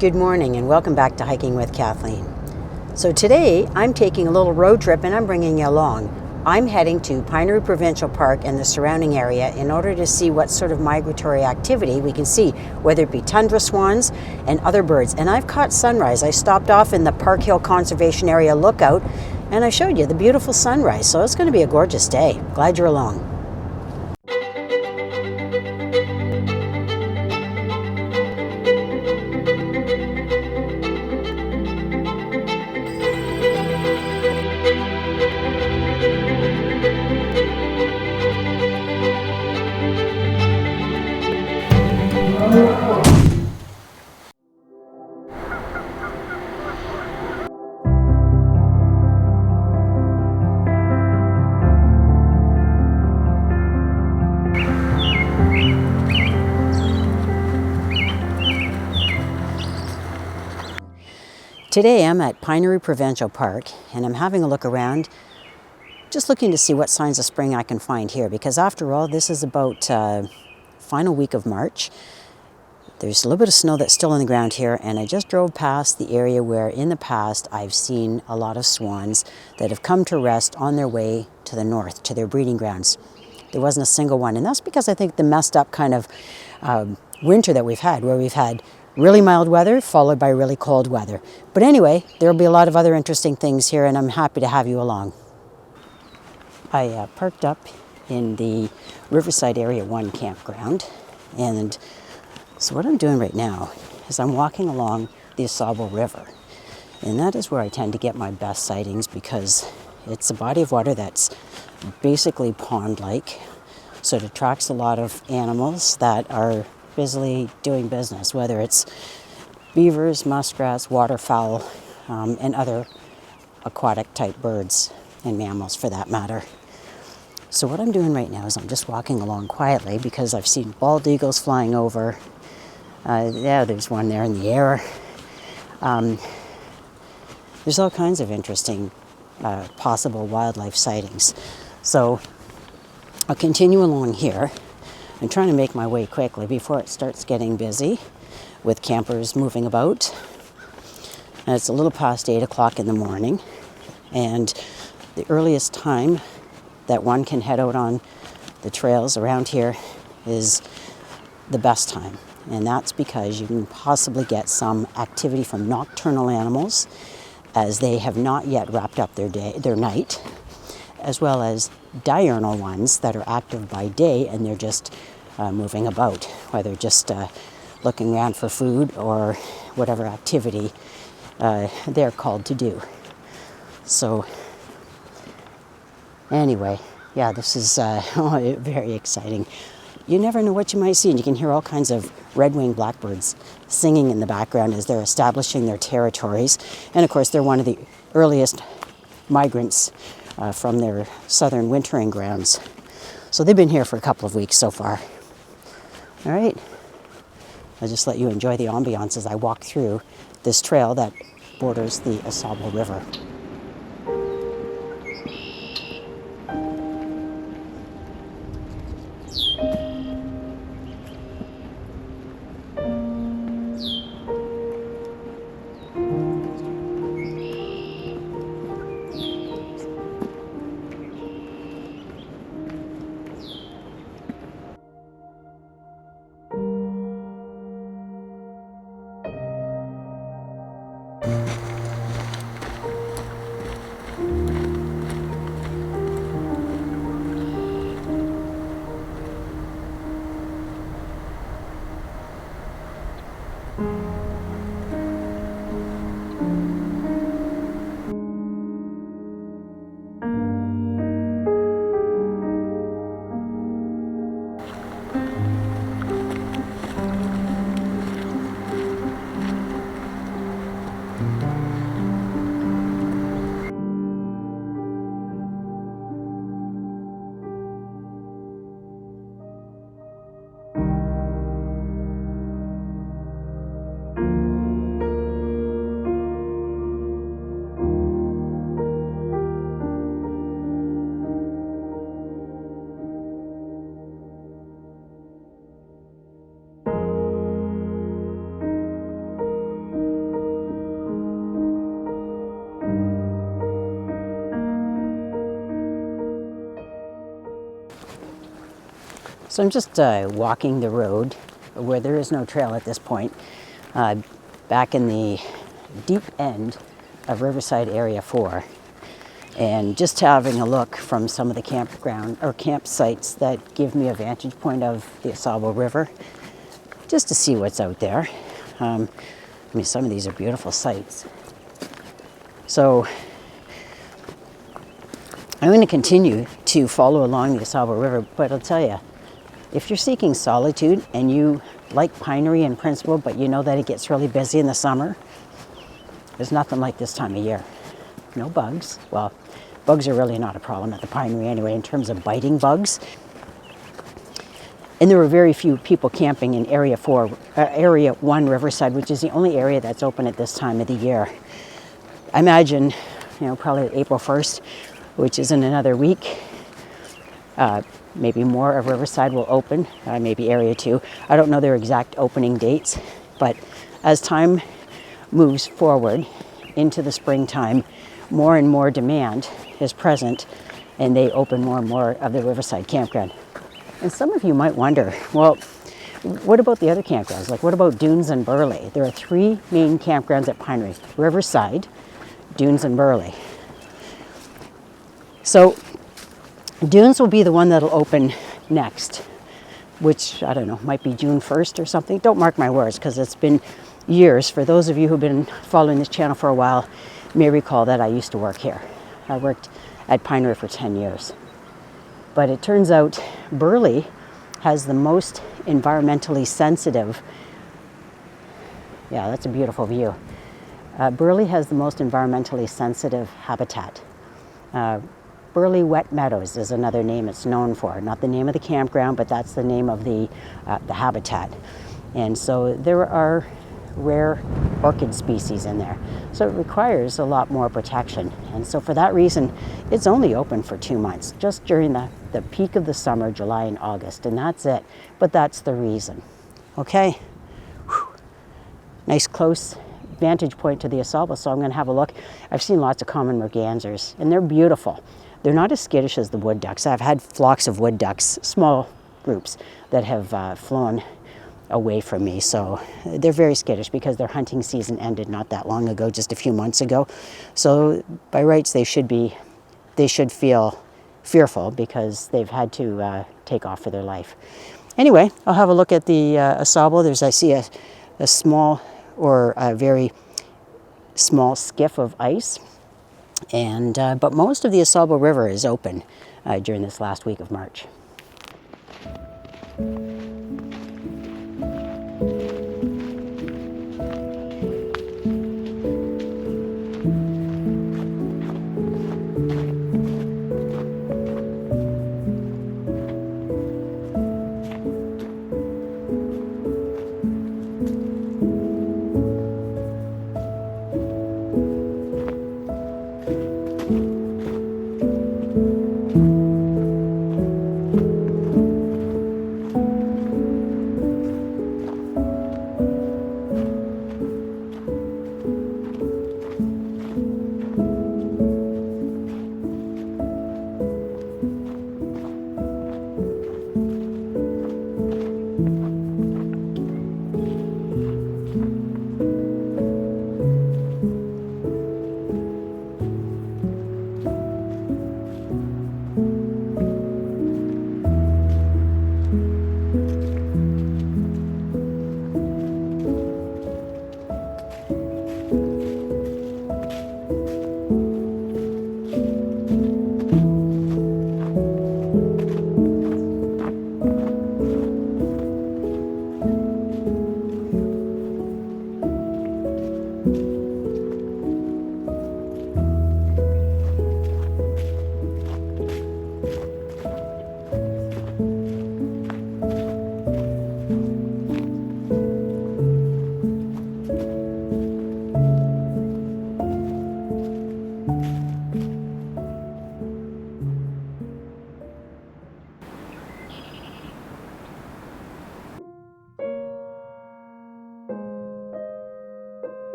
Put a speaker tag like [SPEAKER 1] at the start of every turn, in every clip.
[SPEAKER 1] Good morning and welcome back to Hiking with Kathleen. So today I'm taking a little road trip and I'm bringing you along. I'm heading to Pinery Provincial Park and the surrounding area in order to see what sort of migratory activity we can see, whether it be tundra swans and other birds. And I've caught sunrise. I stopped off in the Park Hill Conservation Area lookout and I showed you the beautiful sunrise. So it's going to be a gorgeous day. Glad you're along. Today I'm at Pinery Provincial Park and I'm having a look around, just looking to see what signs of spring I can find here, because after all, this is about final week of March. There's a little bit of snow that's still on the ground here, and I just drove past the area where in the past I've seen a lot of swans that have come to rest on their way to the north, to their breeding grounds. There wasn't a single one, and that's because I think the messed up kind of winter that we've had, where we've had really mild weather followed by really cold weather. But anyway, there'll be a lot of other interesting things here, and I'm happy to have you along. I parked up in the Riverside Area 1 campground, and so what I'm doing right now is I'm walking along the Ausable River, and that is where I tend to get my best sightings because it's a body of water that's basically pond-like, so it attracts a lot of animals that are busily doing business, whether it's beavers, muskrats, waterfowl, and other aquatic type birds and mammals for that matter. So what I'm doing right now is I'm just walking along quietly because I've seen bald eagles flying over. Yeah, there's one there in the air. There's all kinds of interesting possible wildlife sightings. So I'll continue along here. I'm trying to make my way quickly before it starts getting busy with campers moving about. And it's a little past 8 o'clock in the morning, and the earliest time that one can head out on the trails around here is the best time. And that's because you can possibly get some activity from nocturnal animals as they have not yet wrapped up their night, as well as diurnal ones that are active by day and they're just moving about, whether just looking around for food or whatever activity they're called to do. So anyway, yeah, this is very exciting. You never know what you might see, and you can hear all kinds of red-winged blackbirds singing in the background as they're establishing their territories. And of course, they're one of the earliest migrants from their southern wintering grounds. So they've been here for a couple of weeks so far. All right, I'll just let you enjoy the ambiance as I walk through this trail that borders the Ausable River. So I'm just walking the road where there is no trail at this point, back in the deep end of Riverside Area 4, and just having a look from some of the campground or campsites that give me a vantage point of the Ausable River, just to see what's out there. I mean, some of these are beautiful sites. So I'm going to continue to follow along the Ausable River, but I'll tell you, if you're seeking solitude and you like Pinery in principle, but you know that it gets really busy in the summer, there's nothing like this time of year. No bugs. Well, bugs are really not a problem at the Pinery anyway, in terms of biting bugs. And there were very few people camping in Area 1 Riverside, which is the only area that's open at this time of the year. I imagine, probably April 1st, which is in another week, maybe more of Riverside will open, maybe Area 2. I don't know their exact opening dates, but as time moves forward into the springtime, more and more demand is present, and they open more and more of the Riverside Campground. And some of you might wonder, well, what about the other campgrounds? Like, what about Dunes and Burley? There are 3 main campgrounds at Pinery: Riverside, Dunes, and Burley. So Dunes will be the one that'll open next, which, I don't know, might be June 1st or something. Don't mark my words, because it's been years. For those of you who've been following this channel for a while, may recall that I used to work here. I worked at Pinery for 10 years. But it turns out Burley has the most environmentally sensitive, yeah, that's a beautiful view. Burley has the most environmentally sensitive habitat. Burley Wet Meadows is another name it's known for. Not the name of the campground, but that's the name of the habitat. And so there are rare orchid species in there. So it requires a lot more protection. And so for that reason, it's only open for 2 months, just during the peak of the summer, July and August, and that's it. But that's the reason. Okay? Whew. Nice close vantage point to the Ausable, so I'm going to have a look. I've seen lots of common Mergansers, and they're beautiful. They're not as skittish as the wood ducks. I've had flocks of wood ducks, small groups, that have flown away from me. So they're very skittish because their hunting season ended not that long ago, just a few months ago. So by rights, they should feel fearful because they've had to take off for their life. Anyway, I'll have a look at the Ausable. I see a small, or a very small skiff of ice. And but most of the Ausable River is open during this last week of March.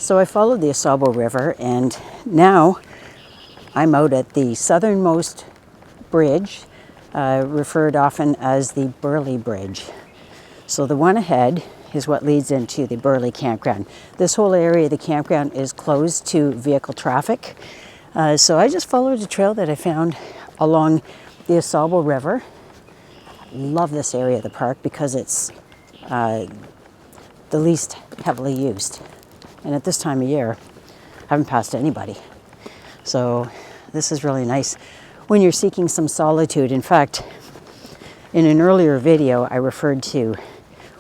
[SPEAKER 1] So I followed the Ausable River, and now I'm out at the southernmost bridge, referred often as the Burley Bridge. So the one ahead is what leads into the Burley Campground. This whole area of the campground is closed to vehicle traffic. So I just followed a trail that I found along the Ausable River. Love this area of the park because it's the least heavily used. And at this time of year, I haven't passed anybody. So this is really nice when you're seeking some solitude. In fact, in an earlier video, I referred to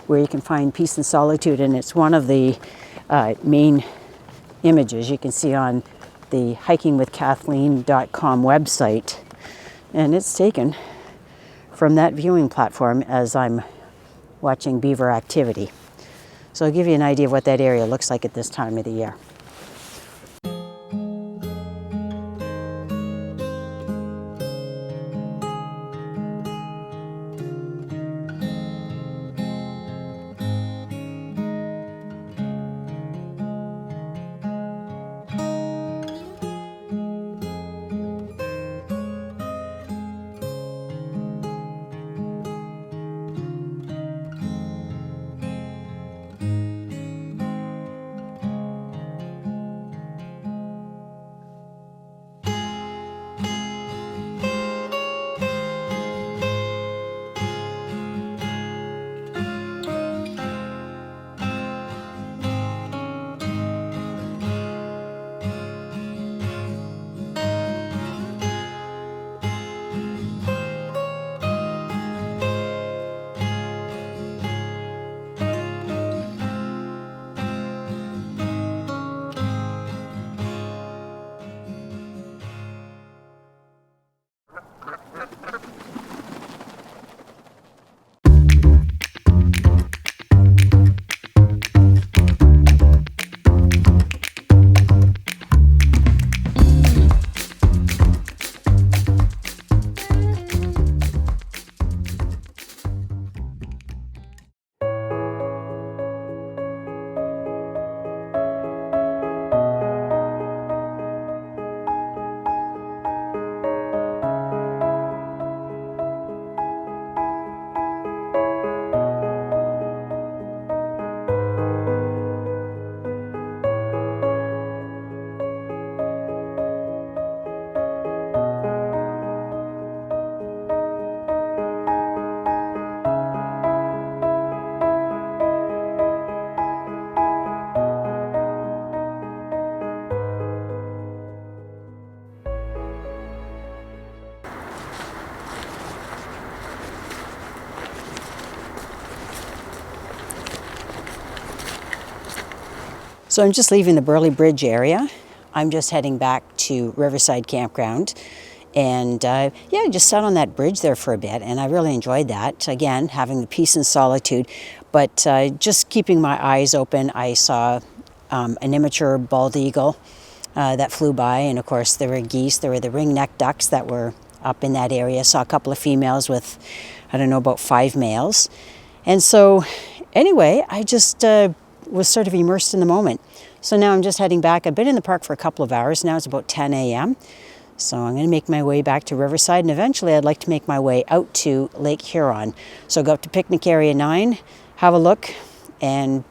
[SPEAKER 1] where you can find peace and solitude, and it's one of the main images you can see on the hikingwithkathleen.com website. And it's taken from that viewing platform as I'm watching beaver activity. So I'll give you an idea of what that area looks like at this time of the year. So I'm just leaving the Burley Bridge area. I'm just heading back to Riverside Campground. And yeah, I just sat on that bridge there for a bit, and I really enjoyed that. Again, having the peace and solitude, but just keeping my eyes open. I saw an immature bald eagle that flew by, and of course there were geese. There were the ring-necked ducks that were up in that area. Saw a couple of females with, I don't know, about 5 males. And so anyway, I just was sort of immersed in the moment. So now I'm just heading back. I've been in the park for a couple of hours. Now it's about 10 a.m. So I'm going to make my way back to Riverside, and eventually I'd like to make my way out to Lake Huron. So go up to Picnic Area 9, have a look, and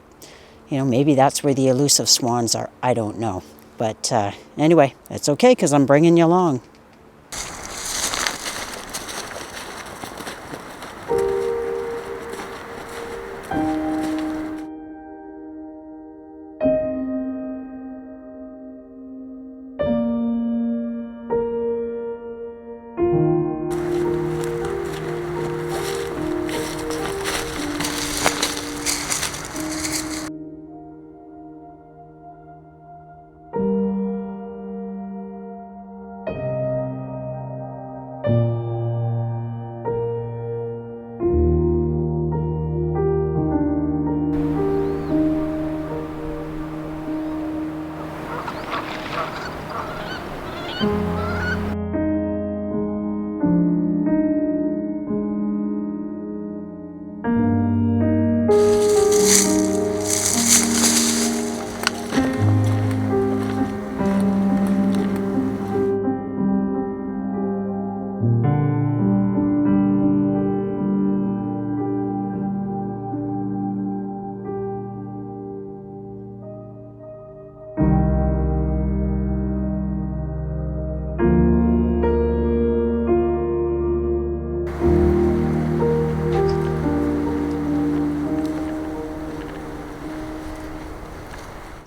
[SPEAKER 1] you know, maybe that's where the elusive swans are. I don't know. But anyway, that's okay because I'm bringing you along.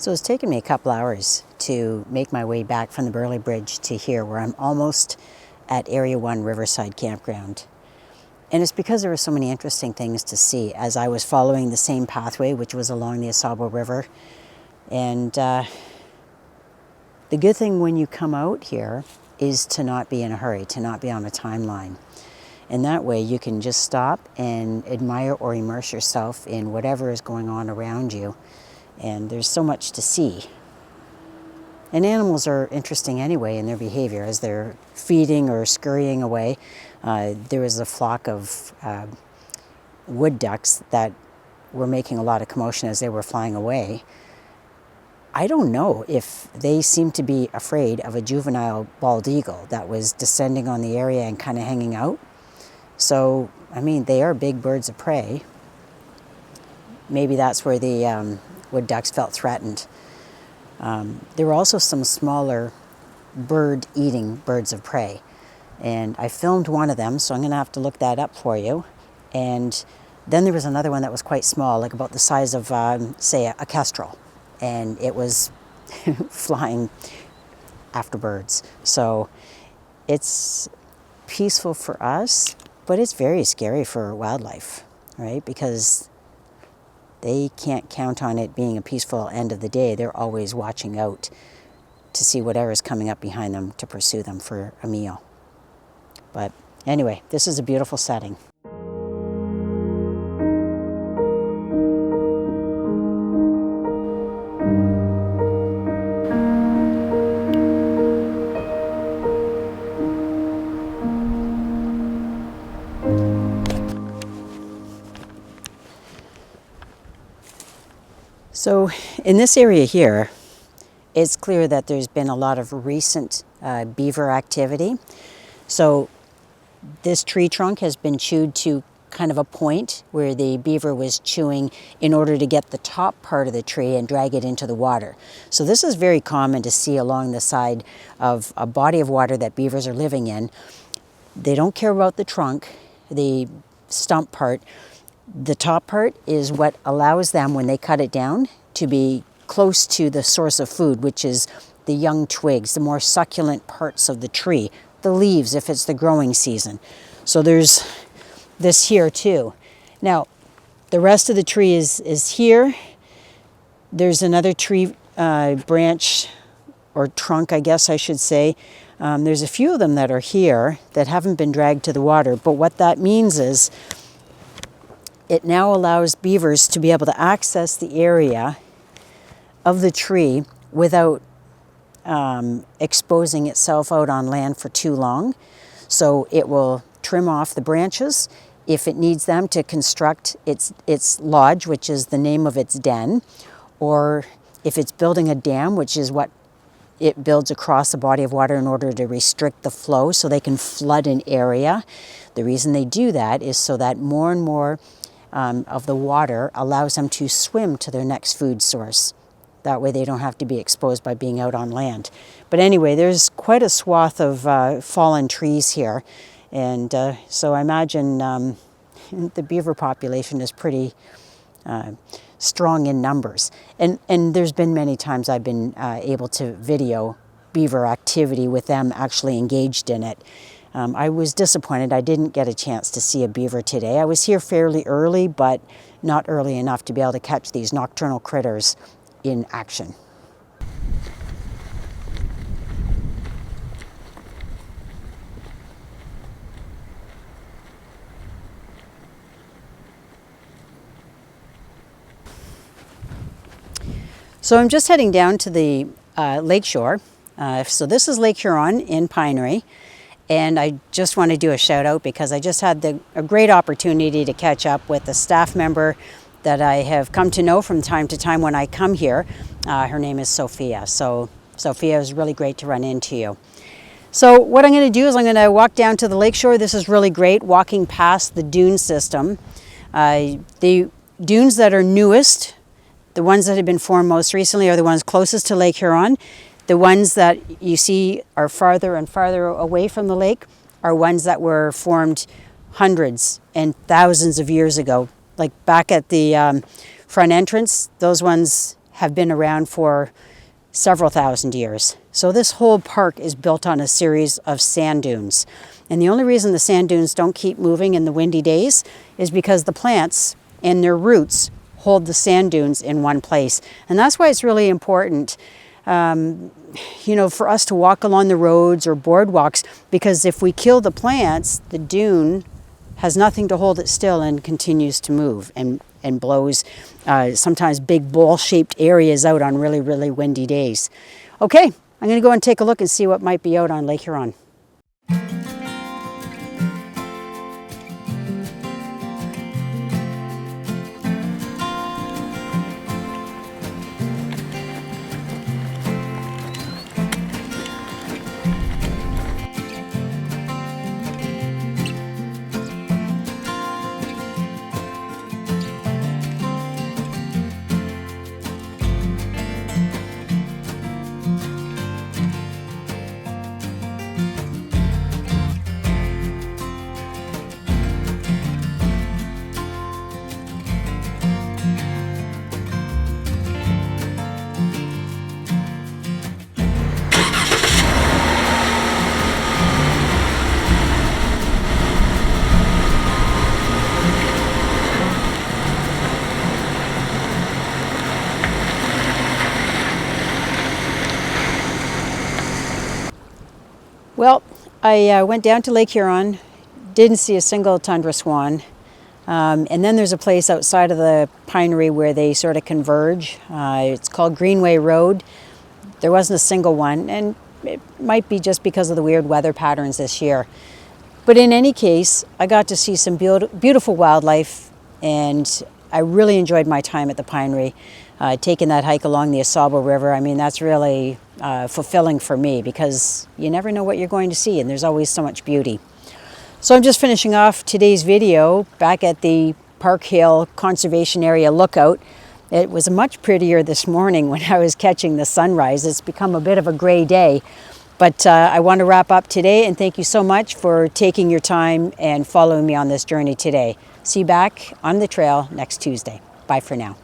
[SPEAKER 1] So it's taken me a couple hours to make my way back from the Burley Bridge to here, where I'm almost at Area 1 Riverside Campground. And it's because there were so many interesting things to see as I was following the same pathway, which was along the Ausable River. And the good thing when you come out here is to not be in a hurry, to not be on a timeline. And that way you can just stop and admire or immerse yourself in whatever is going on around you. And there's so much to see. And animals are interesting anyway in their behavior as they're feeding or scurrying away. There was a flock of wood ducks that were making a lot of commotion as they were flying away. I don't know if they seemed to be afraid of a juvenile bald eagle that was descending on the area and kind of hanging out. So, I mean, they are big birds of prey. Maybe that's where the wood ducks felt threatened. There were also some smaller bird-eating birds of prey. And I filmed one of them, so I'm going to have to look that up for you. And then there was another one that was quite small, like about the size of, say, a kestrel. And it was flying after birds. So it's peaceful for us, but it's very scary for wildlife, right? Because they can't count on it being a peaceful end of the day. They're always watching out to see whatever's coming up behind them to pursue them for a meal. But anyway, this is a beautiful setting. So in this area here, it's clear that there's been a lot of recent beaver activity. So this tree trunk has been chewed to kind of a point where the beaver was chewing in order to get the top part of the tree and drag it into the water. So this is very common to see along the side of a body of water that beavers are living in. They don't care about the trunk, the stump part. The top part is what allows them, when they cut it down, to be close to the source of food, which is the young twigs, the more succulent parts of the tree, the leaves if it's the growing season. So there's this here too. Now, the rest of the tree is here. There's another tree branch, or trunk, I guess I should say. There's a few of them that are here that haven't been dragged to the water, but what that means is it now allows beavers to be able to access the area of the tree without exposing itself out on land for too long. So it will trim off the branches if it needs them to construct its lodge, which is the name of its den, or if it's building a dam, which is what it builds across a body of water in order to restrict the flow so they can flood an area. The reason they do that is so that more and more of the water allows them to swim to their next food source. That way they don't have to be exposed by being out on land. But anyway, there's quite a swath of fallen trees here. And so I imagine the beaver population is pretty strong in numbers. And there's been many times I've been able to video beaver activity with them actually engaged in it. I was disappointed I didn't get a chance to see a beaver today. I was here fairly early, but not early enough to be able to catch these nocturnal critters in action. So I'm just heading down to the lakeshore. So this is Lake Huron in Pinery. And I just want to do a shout out because I just had a great opportunity to catch up with a staff member that I have come to know from time to time when I come here. Her name is Sophia. So Sophia, it was really great to run into you. So what I'm going to do is I'm going to walk down to the lakeshore. This is really great, walking past the dune system. The dunes that are newest, the ones that have been formed most recently, are the ones closest to Lake Huron. The ones that you see are farther and farther away from the lake are ones that were formed hundreds and thousands of years ago. Like back at the front entrance, those ones have been around for several thousand years. So this whole park is built on a series of sand dunes. And the only reason the sand dunes don't keep moving in the windy days is because the plants and their roots hold the sand dunes in one place. And that's why it's really important, you know, for us to walk along the roads or boardwalks, because if we kill the plants, the dune has nothing to hold it still and continues to move and blows sometimes big bowl-shaped areas out on really, really windy days. Okay, I'm going to go and take a look and see what might be out on Lake Huron. Well, I went down to Lake Huron, didn't see a single tundra swan, and then there's a place outside of the Pinery where they sort of converge. It's called Greenway Road. There wasn't a single one, and it might be just because of the weird weather patterns this year. But in any case, I got to see some beautiful wildlife, and I really enjoyed my time at the Pinery. Taking that hike along the Ausable River, I mean, that's really fulfilling for me, because you never know what you're going to see, and there's always so much beauty. So I'm just finishing off today's video back at the Park Hill Conservation Area lookout. It was much prettier this morning when I was catching the sunrise. It's become a bit of a gray day, but I want to wrap up today, and thank you so much for taking your time and following me on this journey today. See you back on the trail next Tuesday. Bye for now.